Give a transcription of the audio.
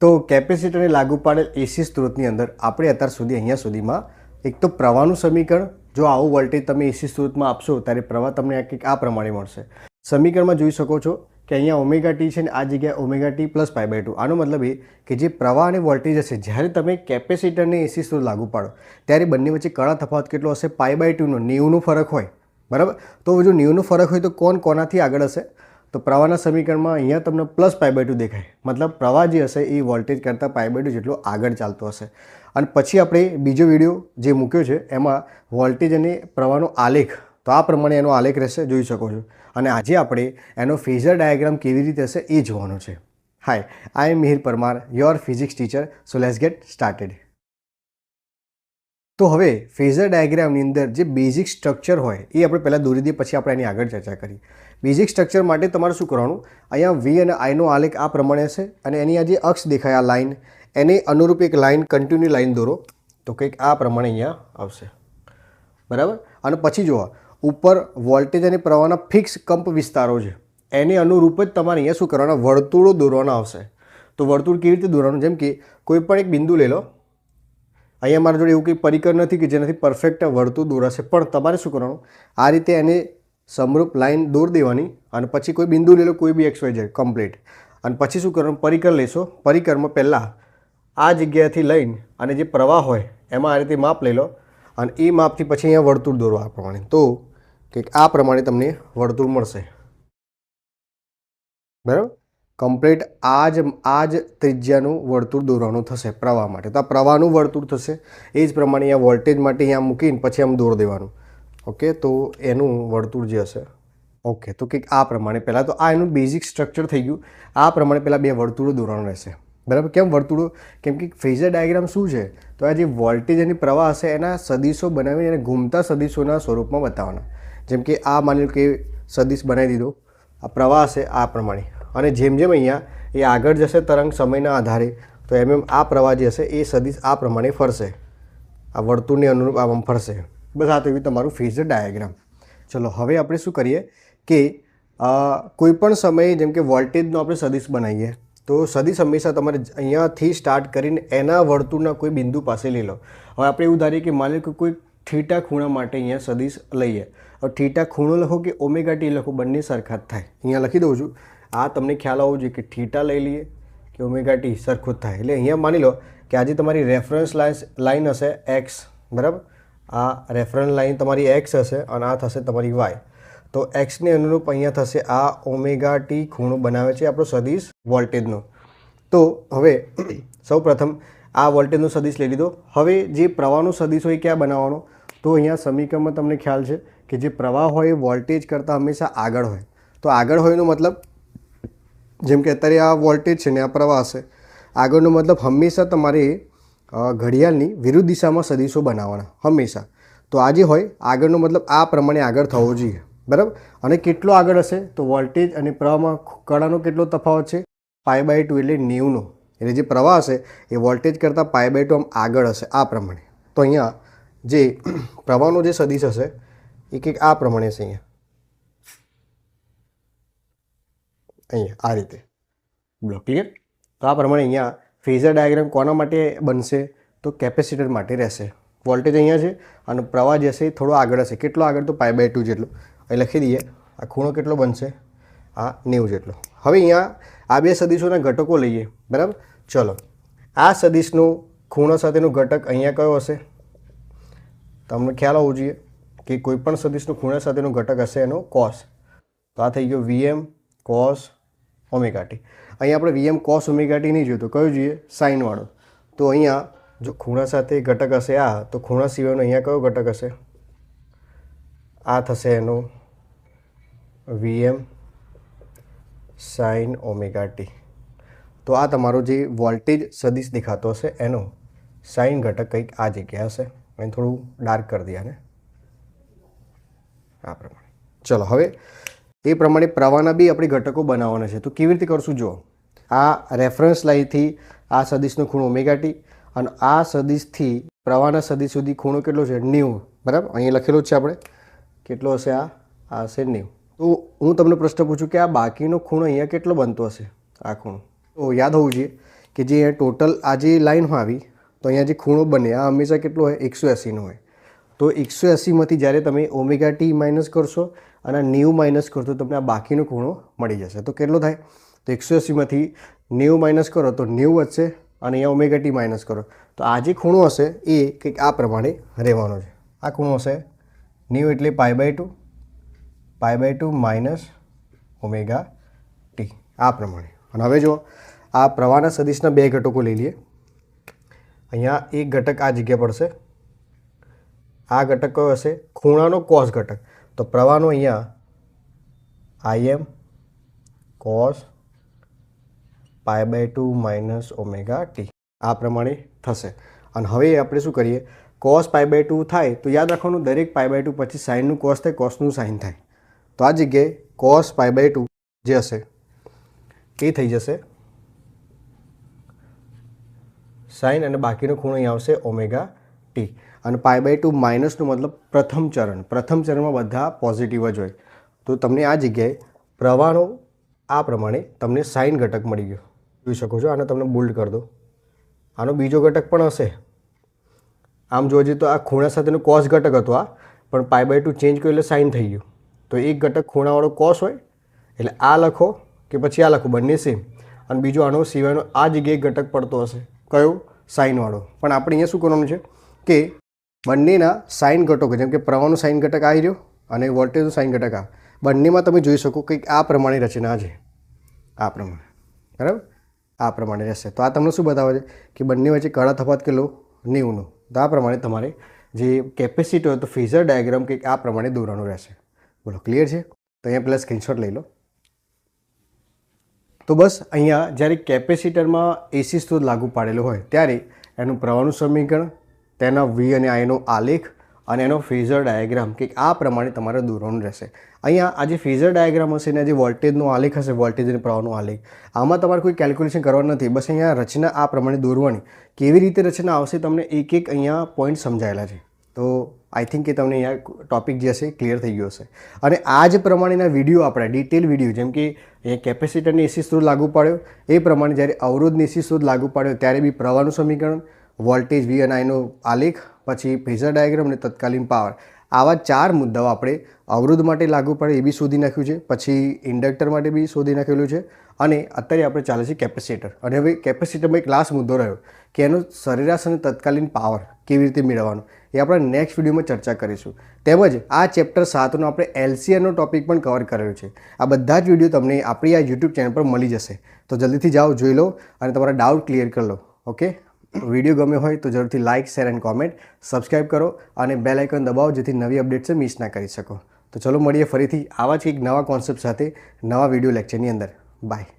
તો કેપેસિટરને લાગુ પાડેલ એસી સ્ત્રોતની અંદર આપણે અત્યાર સુધી અહીંયા સુધીમાં એક તો પ્રવાહનું સમીકરણ, જો આવું વોલ્ટેજ તમે એસી સ્ત્રોતમાં આપશો ત્યારે પ્રવાહ તમને કંઈક આ પ્રમાણે મળશે. સમીકરણમાં જોઈ શકો છો કે અહીંયા ઓમેગા ટી છે ને આ જગ્યાએ ઓમેગા ટી પ્લસ π/2. આનો મતલબ એ કે જે પ્રવાહ અને વોલ્ટેજ હશે જ્યારે તમે કેપેસિટરને એસી સ્ત્રોત લાગુ પાડો ત્યારે બંને વચ્ચે કણા તફાવત કેટલો હશે? π/2નો 90નો ફરક હોય, બરાબર. તો જો 90નો ફરક હોય તો કોનાથી આગળ હશે? તો પ્રવાહના સમીકરણમાં અહીંયા તમને પ્લસ π/2 દેખાય, મતલબ પ્રવાહ જે હશે એ વોલ્ટેજ કરતાં π/2 જેટલો આગળ ચાલતો હશે. અને પછી આપણે બીજો વિડીયો જે મૂક્યો છે એમાં વોલ્ટેજ અને પ્રવાહનો આલેખ, તો આ પ્રમાણે એનો આલેખ રહેશે, જોઈ શકો છો. અને આજે આપણે એનો ફેઝર ડાયાગ્રામ કેવી રીતે હશે એ જોવાનું છે. Hi, I am Mihir Parmar, your physics teacher. So let's get started. તો હવે ફેઝર ડાયાગ્રામની અંદર જે બેઝિક સ્ટ્રક્ચર હોય એ આપણે પહેલાં દોરી દઈએ, પછી આપણે એની આગળ ચર્ચા કરીએ. બેઝિક સ્ટ્રક્ચર માટે તમારે શું કરવાનું? અહીંયા વી અને આઈનો આલેખ આ પ્રમાણે હશે અને એની આ જે અક્ષ દેખાય આ લાઇન, એને અનુરૂપ એક લાઇન, કન્ટિન્યુ લાઇન દોરો તો કંઈક આ પ્રમાણે અહીંયા આવશે, બરાબર. અને પછી જુઓ ઉપર વોલ્ટેજ અને પ્રવાહના ફિક્સ કંપ વિસ્તારો છે, એને અનુરૂપ જ તમારે અહીંયા શું કરવાના? વર્તુળો દોરવાના આવશે. તો વર્તુળ કેવી રીતે દોરવાનું? જેમ કે કોઈ પણ એક બિંદુ લઈ લો. અહીંયા મારા જોડે એવું કંઈ પરિકર નથી કે જેનાથી પરફેક્ટ વર્તુળ દોરાશે, પણ તમારે શું કરવાનું? આ રીતે એને સમરૂપ લાઇન દોર દેવાની અને પછી કોઈ બિંદુ લઈ લો, કોઈ બી XYZ કમ્પ્લીટ. અને પછી શું કરવાનું? પરિકર લેશો. પરિકરમાં પહેલાં આ જગ્યાએથી લઈને અને જે પ્રવાહ હોય એમાં આ રીતે માપ લઈ લો અને એ માપથી પછી અહીંયા વર્તુળ દોરો આ પ્રમાણે. તો કંઈક આ પ્રમાણે તમને વર્તુળ મળશે, બરાબર. કમ્પ્લીટ આ જ ત્રિજ્યાનું વર્તુળ દોરવાનું થશે પ્રવાહ માટે. તો આ પ્રવાહનું વર્તુળ થશે. એ જ પ્રમાણે અહીંયા વોલ્ટેજ માટે અહીંયા મૂકીને પછી આમ દોર દેવાનું. ઓકે, તો એનું વર્તુળ જે હશે, ઓકે, તો કંઈક આ પ્રમાણે પહેલાં તો આ એનું બેઝિક સ્ટ્રક્ચર થઈ ગયું. આ પ્રમાણે પહેલાં બે વર્તુળો દોરવાનું રહેશે, બરાબર. કેમ વર્તુળો? કેમ કે ફેઝર ડાયાગ્રામ શું છે? તો આ જે વોલ્ટેજ અને પ્રવાહ હશે એના સદિશો બનાવીને એને ઘૂમતા સદિશોના સ્વરૂપમાં બતાવવાના. જેમ કે આ માની લો કે સદિશ બનાવી દીધો, આ પ્રવાહ હશે આ પ્રમાણે, અને જેમ જેમ અહીંયા એ આગળ જશે તરંગ સમયના આધારે, તો એમ આ પ્રવાહ જે હશે એ સદિશ આ પ્રમાણે ફરશે, આ વર્તુળને અનુરૂપ આમ ફરશે. બસ આ તો એવી તમારું ફેઝર ડાયાગ્રામ. ચલો હવે આપણે શું કરીએ કે કોઈ પણ સમયે જેમ કે વોલ્ટેજનો આપણે સદિશ બનાવીએ તો સદિશ હંમેશા તમારે અહીંયાથી સ્ટાર્ટ કરીને એના વર્તુળના કોઈ બિંદુ પાસે લઈ લો. હવે આપણે એવું ધારીએ કે માની લો કે કોઈ થીટા ખૂણા માટે અહીંયા સદિશ લઈએ. હવે થીટા ખૂણો લખો કે ઓમેગા ટી લખો, બંને સરખા જ થાય. અહીંયા લખી દઉં છું. આ તમને ખ્યાલ આવવો જોઈએ કે થીટા લઈ લઈએ કે ઓમેગા ટી સરખું જ થાય. એટલે અહીંયા માની લો કે આજે તમારી રેફરન્સ લાઇન હશે એક્સ, બરાબર. આ રેફરન્સ લાઇન તમારી એક્સ હશે અને આ થશે તમારી વાય. તો એક્સને અનુરૂપ અહીંયા થશે આ ઓમેગા ટી ખૂણો બનાવે છે આપણો સદિશ વોલ્ટેજનો. તો હવે સૌપ્રથમ આ વોલ્ટેજનો સદિશ લઈ લીધો. હવે જે પ્રવાહનો સદિશ હોય ક્યાં બનાવવાનો? તો અહીંયા સમીકરણમાં તમને ખ્યાલ છે કે જે પ્રવાહ હોય એ વોલ્ટેજ કરતાં હંમેશા આગળ હોય. તો આગળ હોયનો મતલબ જેમ કે અત્યારે આ વોલ્ટેજ છે ને આ પ્રવાહ હશે, આગળનો મતલબ હંમેશા તમારે ઘડિયાળની વિરુદ્ધ દિશામાં સદિશો બનાવવાના હંમેશા. તો આ જે હોય આગળનો મતલબ આ પ્રમાણે આગળ થવો જોઈએ, બરાબર. અને કેટલો આગળ હશે? તો વોલ્ટેજ અને પ્રવાહમાં કણાનો કેટલો તફાવત છે? π/2 એટલે 90નો. એટલે જે પ્રવાહ હશે એ વોલ્ટેજ કરતાં π/2 આમ આગળ હશે આ પ્રમાણે. તો અહીંયા જે પ્રવાહનો જે સદિશ હશે એ કંઈક આ પ્રમાણે હશે. અહીંયા આ રીતે બ્લો, ક્લિયર. તો આ પ્રમાણે અહીંયા ફેઝર ડાયાગ્રામ કોના માટે બનશે? તો કેપેસિટર માટે રહેશે. વોલ્ટેજ અહીંયા છે અને પ્રવાહ જે હશે એ થોડો આગળ હશે. કેટલો આગળ? તો π/2 જેટલો. અહીં લખી દઈએ. આ ખૂણો કેટલો બનશે? આ 90 જેટલો. હવે અહીંયા આ બે સદિશોના ઘટકો લઈએ, બરાબર. ચલો, આ સદિશનો ખૂણો સાથેનો ઘટક અહીંયા કયો હશે? તમને ખ્યાલ હોવો જોઈએ કે કોઈ પણ સદિશનો ખૂણા સાથેનો ઘટક હશે એનો કોસ. તો આ થઈ ગયો VM cos ઓમેગા ટી. અહીંયા આપણે VM cos ઓમેગા ટી નહીં જોયું, તો કયો જોઈએ? સાઇનવાળો. તો અહીંયા જો ખૂણા સાથે ઘટક હશે આ, તો ખૂણા સિવાયનો અહીંયા કયો ઘટક હશે? આ થશે એનો VM sin ઓમેગા ટી. તો આ તમારો જે વોલ્ટેજ સદિશ દેખાતો હશે એનો સાઇન ઘટક કંઈક આ જગ્યા હશે. અહીં થોડું ડાર્ક કરી દઈએ આને આ પ્રમાણે. ચલો હવે એ પ્રમાણે પ્રવાહના બી આપણે ઘટકો બનાવવાના છે. તો કેવી રીતે કરશું? જુઓ, આ રેફરન્સ લાઇનથી આ સદિશનો ખૂણો ઓમેગા ટી અને આ સદિશથી પ્રવાહના સદિશ સુધી ખૂણો કેટલો છે? 90, બરાબર. અહીંયા લખેલો જ છે આપણે. કેટલો હશે? આ હશે 90. તો હું તમને પ્રશ્ન પૂછું કે આ બાકીનો ખૂણો અહીંયા કેટલો બનતો હશે? આ ખૂણો તો યાદ હોવું જોઈએ કે જે ટોટલ આ જે લાઈન હોય આવી તો અહીંયા જે ખૂણો બને આ હંમેશા કેટલો હોય 180નો હોય. તો 180માંથી જ્યારે તમે ઓમેગા ટી માઇનસ કરશો અને 90 માઇનસ કરશો તો તમને આ બાકીનો ખૂણો મળી જશે. તો કેટલો થાય? તો 180માંથી 90 માઇનસ કરો તો 90 વધશે અને અહીંયા ઓમેગા ટી માઇનસ કરો તો આ જે ખૂણો હશે એ કંઈક આ પ્રમાણે રહેવાનો છે. આ ખૂણો હશે 90 એટલે π/2 માઇનસ ઓમેગા ટી આ પ્રમાણે. અને હવે જો આ પ્રવાહના સદિશના બે ઘટકો લઈ લઈએ. અહીંયા એક ઘટક આ જગ્યા પડશે. આ ઘટક કયો હશે? ખૂણાનો કોસ ઘટક. તો પ્રવાહનો અહીંયા Im cos π/2 minus omega t આ પ્રમાણે થશે. અને હવે આપણે શું કરીએ? cos π/2 થાય તો યાદ રાખવાનું દરેક π/2 પછી સાઇનનું કોસ થાય, કોસનું સાઇન થાય. તો આ જગ્યાએ cos π/2 જે હશે એ થઈ જશે સાઇન અને બાકીનો ખૂણો અહીં આવશે ઓમેગા ટી. અને π/2 માઇનસનો મતલબ પ્રથમ ચરણમાં બધા પોઝિટિવ જ હોય. તો તમને આ જગ્યાએ પ્રવાહનો આ પ્રમાણે તમને સાઇન ઘટક મળી ગયો. જોઈ શકો છો. આને તમને બોલ્ડ કરી દો. આનો બીજો ઘટક પણ હશે. આમ જોવા જઈએ તો આ ખૂણા સાથેનો કોસ ઘટક હતો આ, પણ π/2 ચેન્જ કર્યો એટલે સાઇન થઈ ગયું. તો એક ઘટક ખૂણાવાળો કોસ હોય એટલે આ લખો કે પછી આ લખો, બંને સેમ. અને બીજો આનો સિવાયનો આ જગ્યાએ ઘટક પડતો હશે કયો? સાઇનવાળો. પણ આપણે અહીંયા શું કરવાનું છે કે બંનેના સાઇન ઘટકો જેમ કે પ્રવાહનો સાઇન ઘટક આવી રહ્યો અને વોલ્ટેજનો સાઇન ઘટક આ બંનેમાં તમે જોઈ શકો કંઈક આ પ્રમાણે રચના છે. આ પ્રમાણે બરાબર આ પ્રમાણે રહેશે. તો આ તમને શું બતાવે છે કે બંને વચ્ચે કડા તફાવત કેટલો? 90નો. તો આ પ્રમાણે તમારે જે કેપેસિટર હોય તો ફેઝર ડાયાગ્રામ કંઈક આ પ્રમાણે દોરવાનું રહેશે. બોલો ક્લિયર છે? તો અહીંયા પહેલાં સ્ક્રીનશોટ લઈ લો. તો બસ અહીંયા જ્યારે કેપેસિટરમાં એસી સ્ત્રોત લાગુ પાડેલો હોય ત્યારે એનું પ્રવાહનું સમીકરણ, તેના વી અને આઈનો આલેખ અને એનો ફેઝર ડાયાગ્રામ કંઈક આ પ્રમાણે તમારે દોરવાનું રહેશે. અહીંયા આ જે ફેઝર ડાયાગ્રામ હશે ને જે વોલ્ટેજનો આલેખ હશે, વોલ્ટેજ અને પ્રવાહનો આલેખ, આમાં તમારે કોઈ કેલ્ક્યુલેશન કરવાનું નથી. બસ અહીંયા રચના આ પ્રમાણે દોરવાની. કેવી રીતે રચના આવશે તમને એક એક અહીંયા પોઈન્ટ સમજાયેલા છે. તો આઈ થિંક કે તમને અહીંયા ટોપિક જે હશે ક્લિયર થઈ ગયો હશે. અને આ જ પ્રમાણેના વિડીયો આપણે ડિટેલ વિડીયો જેમ કે અહીંયા કેપેસિટરની એસી સ્ત્રોત લાગુ પાડ્યો એ પ્રમાણે જ્યારે અવરોધની એસી સ્ત્રોત લાગુ પાડ્યો ત્યારે બી પ્રવાહનું સમીકરણ, વોલ્ટેજ વી અને આઈનો આલેખ, પછી ફેઝર ડાયાગ્રામ અને તત્કાલીન પાવર, આવા 4 મુદ્દાઓ આપણે અવરોધ માટે લાગુ પડે એ બી શોધી નાખ્યું છે. પછી ઇન્ડક્ટર માટે બી શોધી નાખેલું છે. અને અત્યારે આપણે ચાલે છે કેપેસિટર. અને હવે કેપેસિટરમાં એક લાસ્ટ મુદ્દો રહ્યો કે એનો સરેરાશ અને તત્કાલીન પાવર કેવી રીતે મેળવવાનો એ આપણે નેક્સ્ટ વિડીયોમાં ચર્ચા કરીશું. તેમજ આ ચેપ્ટર 7નો આપણે LCRનો ટોપિક પણ કવર કરેલો છે. આ બધા જ વિડીયો તમને આપણી આ યુટ્યુબ ચેનલ પર મળી જશે. તો જલ્દીથી જાઓ, જોઈ લો અને તમારા ડાઉટ ક્લિયર કરી લો. ઓકે, વિડીયો ગમ્યો હોય તો જરૂરથી like, share and comment, subscribe કરો અને બેલ આઇકન દબાવો જેથી નવી અપડેટ્સ મિસ ના કરી શકો. તો ચલો મળીએ ફરીથી આવા જ એક નવા કોન્સેપ્ટ સાથે નવા વિડીયો લેક્ચરની અંદર. બાય.